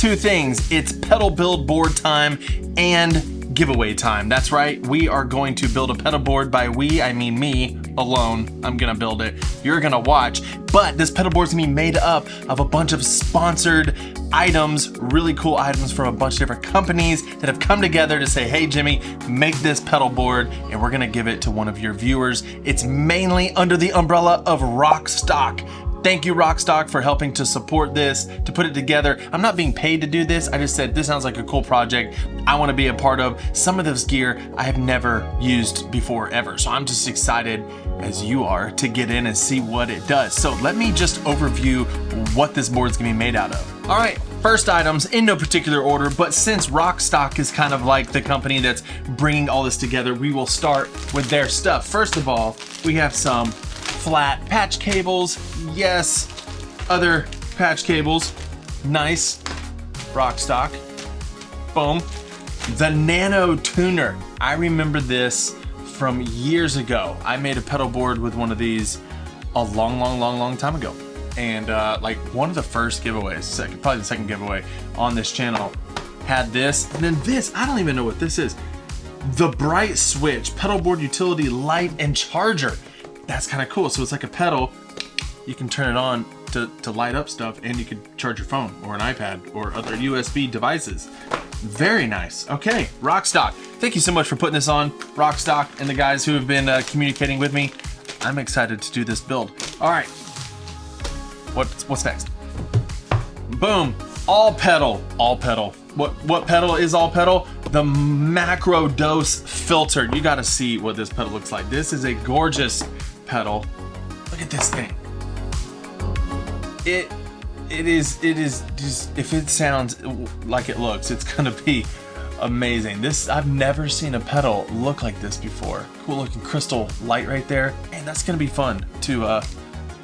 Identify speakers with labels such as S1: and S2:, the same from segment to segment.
S1: two things. It's pedal build board time and giveaway time. That's right, we are going to build a pedal board. By we, I mean me alone. I'm gonna build it. You're gonna watch. But this pedal board's gonna be made up of a bunch of sponsored items, really cool items from a bunch of different companies that have come together to say, hey Jimmy, make this pedal board, and we're gonna give it to one of your viewers. It's mainly under the umbrella of Rockstock. Thank you, Rockstock, for helping to support this, to put it together. I'm not being paid to do this. I just said, this sounds like a cool project I want to be a part of. Some of this gear I have never used before ever. So I'm just excited, as you are, to get in and see what it does. So let me just overview what this board's gonna be made out of. All right, first items in no particular order, but since Rockstock is kind of like the company that's bringing all this together, we will start with their stuff. First of all, we have some flat patch cables. Yes, other patch cables. Nice. Rockstock. Boom. The Nano Tuner. I remember this from years ago. I made a pedal board with one of these a long time ago. And like one of the first giveaways, probably the second giveaway on this channel, had this. And then this, I don't even know what this is. The Bright Switch pedal board utility light and charger. That's kind of cool. So it's like a pedal. You can turn it on to light up stuff, and you can charge your phone or an iPad or other USB devices. Very nice. Okay, Rockstock. Thank you so much for putting this on, Rockstock, and the guys who have been communicating with me. I'm excited to do this build. All right. What's next? Boom. All pedal. All pedal. What pedal is all pedal? The Macro Dose Filter. You got to see what this pedal looks like. This is a gorgeous pedal. Look at this thing. It is just, if it sounds like it looks, it's gonna be amazing. This, I've never seen a pedal look like this before. Cool looking crystal light right there, and that's gonna be fun to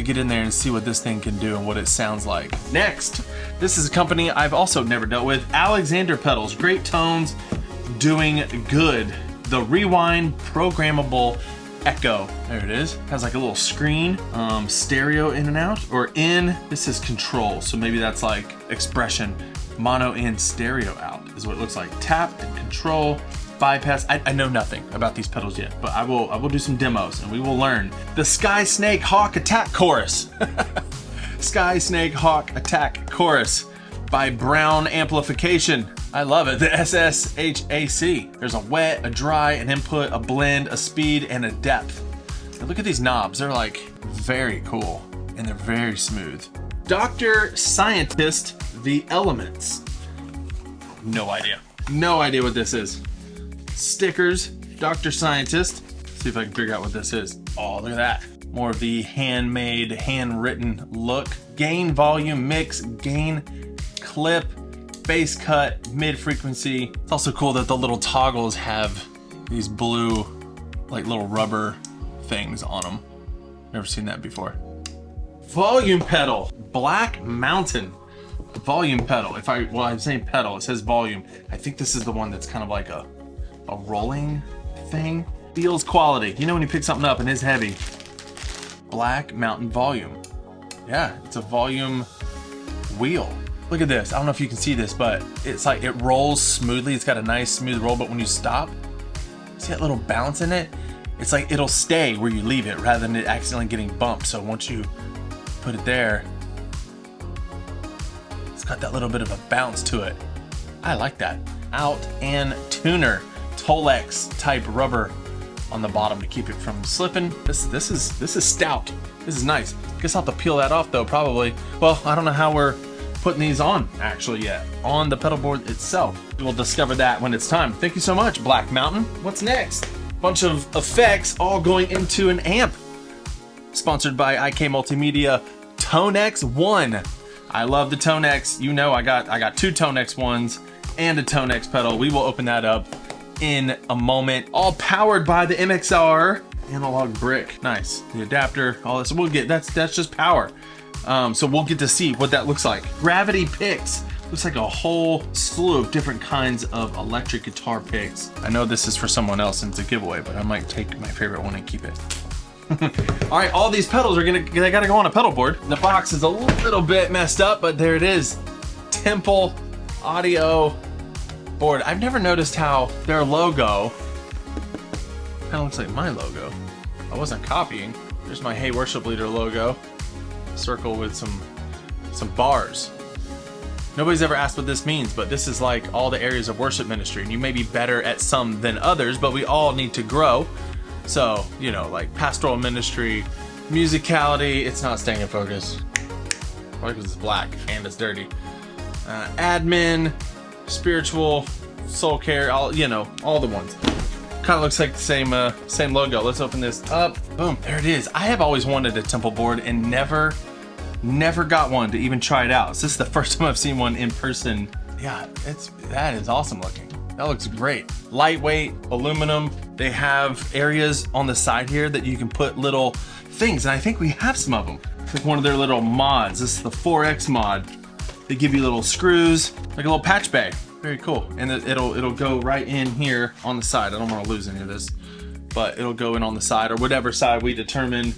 S1: get in there and see what this thing can do and what it sounds like. Next, this is a company I've also never dealt with. Alexander pedals, great tones, doing good. The Rewind Programmable Echo. There it is. Has like a little screen, stereo in and out, or in. This is control, so maybe that's like expression. Mono in, stereo out is what it looks like. Tap and control, bypass. I know nothing about these pedals yet, but I will do some demos and we will learn. The Sky Snake Hawk Attack Chorus. Sky Snake Hawk Attack Chorus by Brown Amplification. I love it. The SSHAC. There's a wet, a dry, an input, a blend, a speed, and a depth. Now look at these knobs. They're like very cool and they're very smooth. Dr. Scientist, The Elements. No idea. No idea what this is. Stickers, Dr. Scientist. Let's see if I can figure out what this is. Oh, look at that. More of the handmade, handwritten look. Gain, volume, mix, gain, clip, bass cut, mid frequency. It's also cool that the little toggles have these blue, like little rubber things on them. Never seen that before. Volume pedal, Black Mountain volume pedal. I'm saying pedal, it says volume. I think this is the one that's kind of like a rolling thing. Feels quality. You know when you pick something up and it's heavy. Black Mountain volume. Yeah, it's a volume wheel. Look at this. I don't know if you can see this, but it's like it rolls smoothly. It's got a nice smooth roll, but when you stop, see that little bounce in it? It's like it'll stay where you leave it rather than it accidentally getting bumped. So once you put it there, it's got that little bit of a bounce to it. I like that. Out and tuner, Tolex type rubber on the bottom to keep it from slipping. This is stout. This is nice. Guess I'll have to peel that off though, probably. Well, I don't know how we're putting these on actually yet on the pedal board itself. We'll discover that when it's time. Thank you so much, Black Mountain. What's next? Bunch of effects all going into an amp. Sponsored by IK Multimedia Tonex 1. I love the Tonex. You know I got two Tonex ones and a Tonex pedal. We will open that up in a moment. All powered by the MXR analog brick. Nice. The adapter, all this. We'll get that's just power. So we'll get to see what that looks like. Gravity picks. Looks like a whole slew of different kinds of electric guitar picks. I know this is for someone else and it's a giveaway, but I might take my favorite one and keep it. All right, all these pedals they gotta go on a pedal board. The box is a little bit messed up, but there it is. Temple audio board. I've never noticed how their logo kind of looks like my logo. I wasn't copying. There's my Hey Worship Leader logo. Circle with some bars. Nobody's ever asked what this means, but this is like all the areas of worship ministry, and you may be better at some than others, but we all need to grow. So, you know, like pastoral ministry, musicality, it's not staying in focus. Probably because it's black and it's dirty. Admin, spiritual, soul care, all, you know, all the ones. Kind of looks like the same logo. Let's open this up. Boom, there it is. I have always wanted a temple board and never got one to even try it out. So this is the first time I've seen one in person. Yeah, that is awesome looking. That looks great. Lightweight, aluminum. They have areas on the side here that you can put little things, and I think we have some of them. It's like one of their little mods. This is the 4X mod. They give you little screws, like a little patch bay. Very cool. And it'll go right in here on the side. I don't want to lose any of this, but it'll go in on the side or whatever side we determine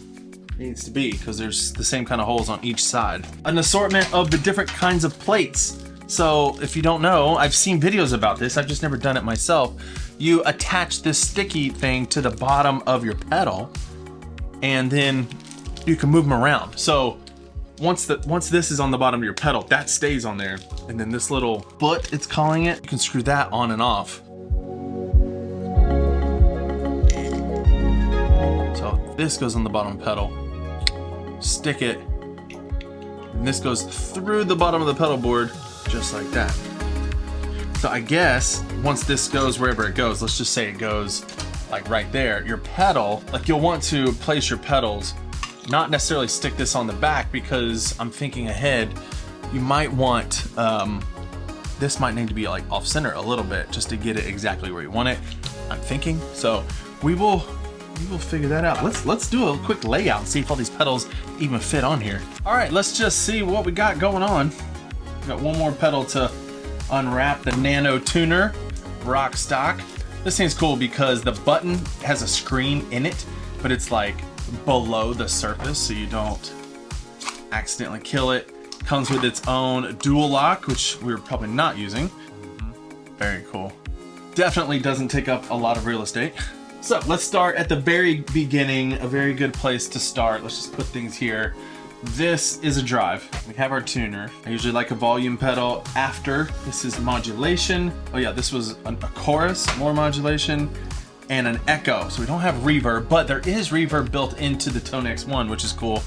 S1: needs to be, because there's the same kind of holes on each side. An assortment of the different kinds of plates. So if you don't know, I've seen videos about this. I've just never done it myself. You attach this sticky thing to the bottom of your pedal, and then you can move them around. So once this is on the bottom of your pedal, that stays on there. And then this little foot, it's calling it, you can screw that on and off. So this goes on the bottom pedal, stick it, and this goes through the bottom of the pedal board, just like that. So I guess once this goes wherever it goes, let's just say it goes like right there, your pedal, like you'll want to place your pedals, not necessarily stick this on the back, because I'm thinking ahead, you might want, this might need to be like off center a little bit just to get it exactly where you want it, I'm thinking. So we will figure that out. Let's do a quick layout and see if all these pedals even fit on here. All right, let's just see what we got going on. Got one more pedal to unwrap, the Nano Tuner, rock stock. This thing's cool because the button has a screen in it, but it's like below the surface so you don't accidentally kill it. Comes with its own dual lock, which we're probably not using. Very cool. Definitely doesn't take up a lot of real estate. So let's start at the very beginning, a very good place to start. Let's just put things here. This is a drive. We have our tuner. I usually like a volume pedal after. This is modulation. Oh yeah, this was a chorus, more modulation, and an echo. So we don't have reverb, but there is reverb built into the Tone X1, which is cool.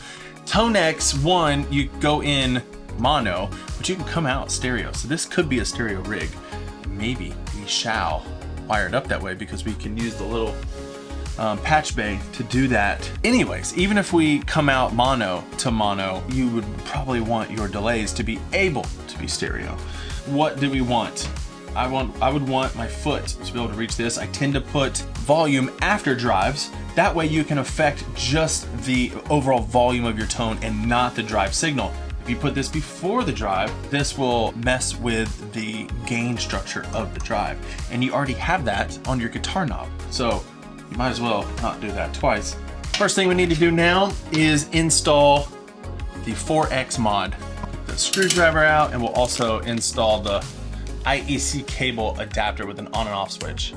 S1: Tone X1, you go in mono, but you can come out stereo. So this could be a stereo rig. Maybe we shall wire it up that way because we can use the little patch bay to do that. Anyways, even if we come out mono to mono, you would probably want your delays to be able to be stereo. What do we want? I would want my foot to be able to reach this. I tend to put volume after drives. That way you can affect just the overall volume of your tone and not the drive signal. If you put this before the drive, this will mess with the gain structure of the drive. And you already have that on your guitar knob. So you might as well not do that twice. First thing we need to do now is install the 4X mod. Get the screwdriver out, and we'll also install the IEC cable adapter with an on and off switch.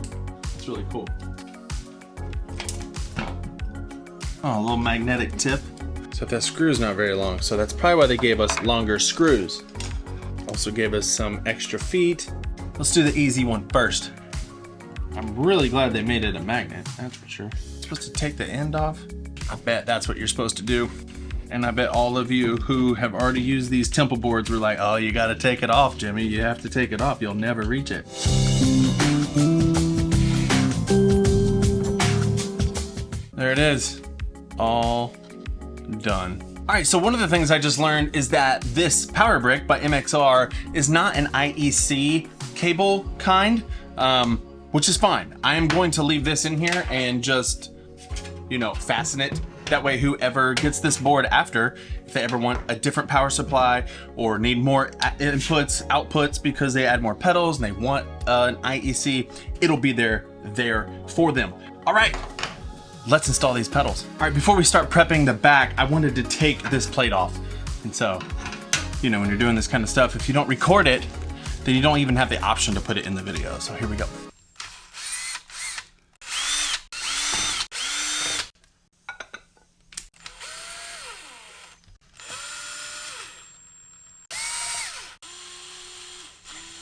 S1: It's really cool. Oh, a little magnetic tip. So that screw is not very long, so that's probably why they gave us longer screws. Also gave us some extra feet. Let's do the easy one first. I'm really glad they made it a magnet, that's for sure. Supposed to take the end off? I bet that's what you're supposed to do. And I bet all of you who have already used these temple boards were like, oh, you gotta take it off, Jimmy. You have to take it off. You'll never reach it. There it is. All done. All right, so one of the things I just learned is that this power brick by MXR is not an IEC cable kind, which is fine. I am going to leave this in here and just, you know, fasten it. That way whoever gets this board after, if they ever want a different power supply or need more inputs, outputs because they add more pedals and they want an IEC, it'll be there for them. All right, let's install these pedals. All right, before we start prepping the back, I wanted to take this plate off. And so, you know, when you're doing this kind of stuff, if you don't record it, then you don't even have the option to put it in the video. So here we go.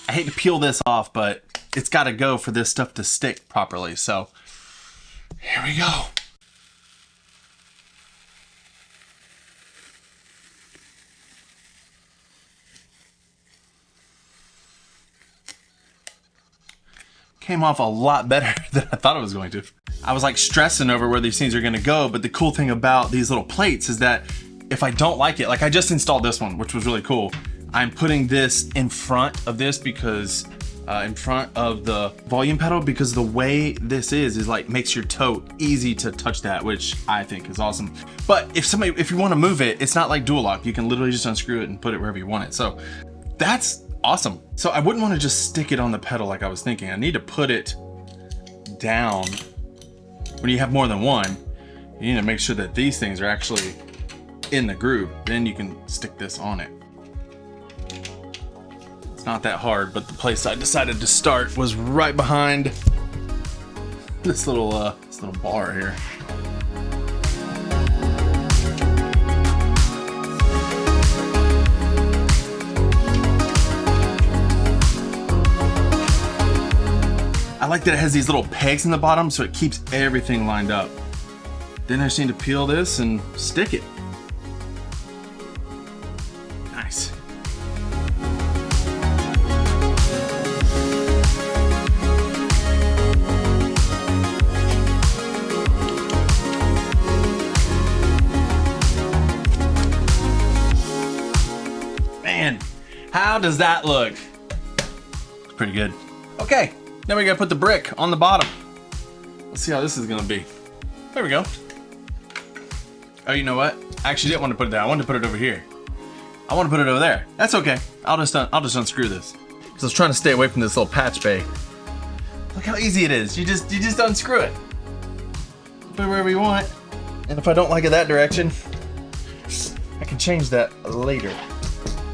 S1: I hate to peel this off, but it's got to go for this stuff to stick properly. So here we go. Came off a lot better than I thought it was going to. I was like stressing over where these things are going to go, but the cool thing about these little plates is that if I don't like it, like I just installed this one, which was really cool. I'm putting this in front of this because in front of the volume pedal, because the way this is like makes your toe easy to touch that, which I think is awesome. But if you want to move it, it's not like dual lock. You can literally just unscrew it and put it wherever you want it. So that's awesome. So I wouldn't want to just stick it on the pedal like I was thinking. I need to put it down. When you have more than one, you need to make sure that these things are actually in the groove. Then you can stick this on it. It's not that hard, but the place I decided to start was right behind this little bar here. I like that it has these little pegs in the bottom, so it keeps everything lined up. Then I just need to peel this and stick it. Nice. Man, how does that look? It's pretty good. Okay. Now we gotta put the brick on the bottom. Let's see how this is gonna be. There we go. Oh, you know what? I actually didn't want to put it there. I wanted to put it over here. I want to put it over there. That's okay. I'll just unscrew this. So I was trying to stay away from this little patch bay. Look how easy it is. You just unscrew it. Put it wherever you want. And if I don't like it that direction, I can change that later.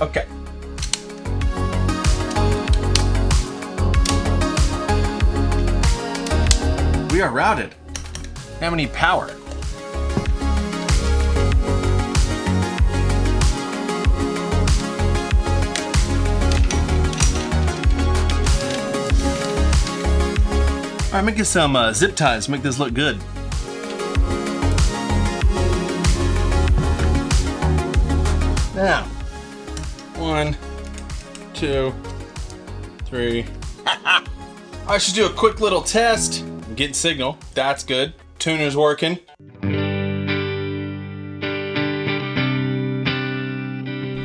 S1: Okay. We are routed. Now we need power. All right, make us some zip ties. Make this look good. Now, 1, 2, 3. I should do a quick little test. Getting signal, that's good. Tuner's working.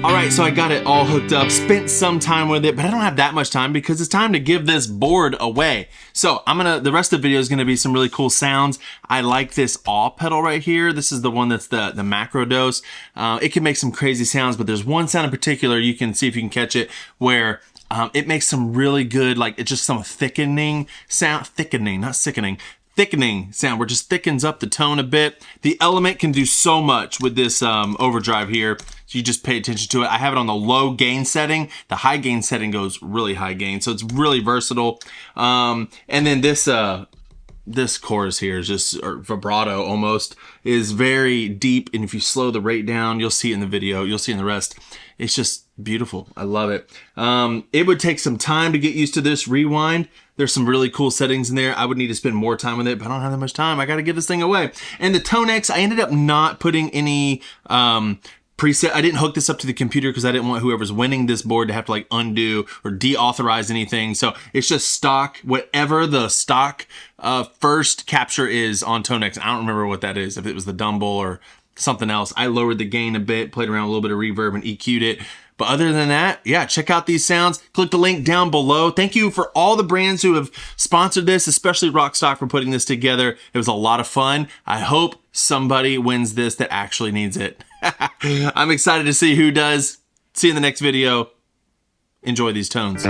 S1: All right, so I got it all hooked up, spent some time with it, but I don't have that much time because it's time to give this board away. So the rest of the video is gonna be some really cool sounds. I like this awe pedal right here. This is the one that's the macro dose. It can make some crazy sounds, but there's one sound in particular, you can see if you can catch it, where it makes some really good, like it's just some thickening sound, not sickening, thickening sound where it just thickens up the tone a bit. The Element can do so much with this overdrive here. So you just pay attention to it. I have it on the low gain setting. The high gain setting goes really high gain. So it's really versatile. And then this chorus here is just, or vibrato almost, is very deep. And if you slow the rate down, you'll see it in the video, you'll see in the rest. It's just beautiful. I love it. It would take some time to get used to this rewind. There's some really cool settings in there. I would need to spend more time with it, but I don't have that much time. I got to get this thing away. And the Tonex, I ended up not putting any preset. I didn't hook this up to the computer because I didn't want whoever's winning this board to have to like undo or deauthorize anything. So it's just stock, whatever the stock first capture is on Tonex. I don't remember what that is, if it was the Dumble or something else. I lowered the gain a bit, played around with a little bit of reverb and EQ'd it. But other than that, yeah, check out these sounds. Click the link down below. Thank you for all the brands who have sponsored this, especially Rockstock for putting this together. It was a lot of fun. I hope somebody wins this that actually needs it. I'm excited to see who does. See you in the next video. Enjoy these tones.